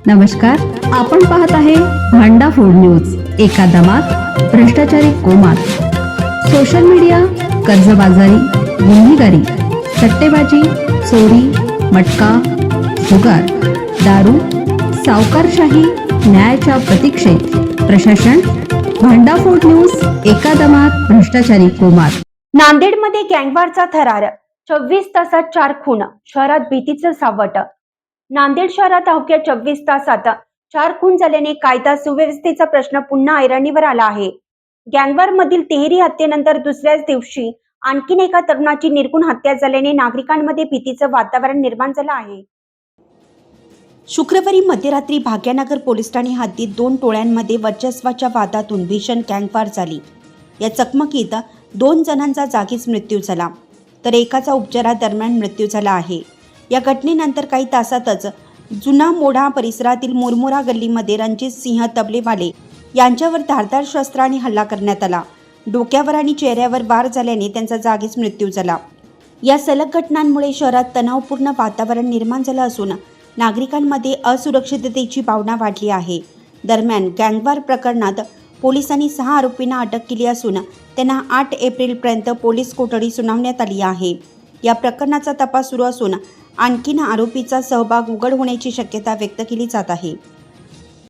नमस्कार, आपण पाहत आहे भांडा फूड न्यूज. एका दमात भ्रष्टाचारी कोमात. सोशल मीडिया, कर्जबाजारी, गुन्हेगारी, सट्टेबाजी, चोरी, मटका, जुगार, दारू, सावकारशाही, न्यायाच्या प्रतीक्षेत प्रशासन. भांडा फूड न्यूज. एका दमात भ्रष्टाचारी कोमात. नांदेडमध्ये गँगवॉरचा थरार. 24 तासात 4 खून. शहरात भीतीचं सावट. नांदेड शहरात अवघ्या 24 तासात 4 खून झाल्याने कायदा सुव्यवस्थेचा प्रश्न पुन्हा ऐरणीवर आला आहे. गँगवॉर मधील तिहेरी हत्येनंतर दुसऱ्याच दिवशी आणखीन एका तरुणाची निर्घृण हत्या झाल्याने नागरिकांमध्ये भीतीचं वातावरण निर्माण झालं आहे. शुक्रवारी मध्यरात्री भाग्यनगर पोलीस ठाणे हद्दीत 2 टोळ्यांमध्ये वर्चस्वाच्या वादातून भीषण गँगवॉर झाली. या चकमकीत 2 जणांचा जागीच मृत्यू झाला, तर एकाचा उपचारादरम्यान मृत्यू झाला आहे. या घटनेनंतर काही तासातच जुना मोढा परिसरातील मुरमुरा गल्लीमध्ये रणजित सिंह तबलेवाले यांच्यावर धारदार शस्त्राने हल्ला करण्यात आला. डोक्यावर आणि चेहऱ्यावर वार झाल्याने त्यांचा जागीच मृत्यू झाला. या सलग घटनांमुळे शहरात तणावपूर्ण वातावरण निर्माण झालं असून नागरिकांमध्ये असुरक्षिततेची भावना वाढली आहे. दरम्यान गँगवॉर प्रकरणात पोलिसांनी 6 आरोपींना अटक केली असून त्यांना 8 एप्रिलपर्यंत पोलीस कोठडी सुनावण्यात आली आहे. या प्रकरणाचा तपास सुरू असून आणखीन आरोपीचा सहभाग उघड होण्याची शक्यता व्यक्त केली जात आहे.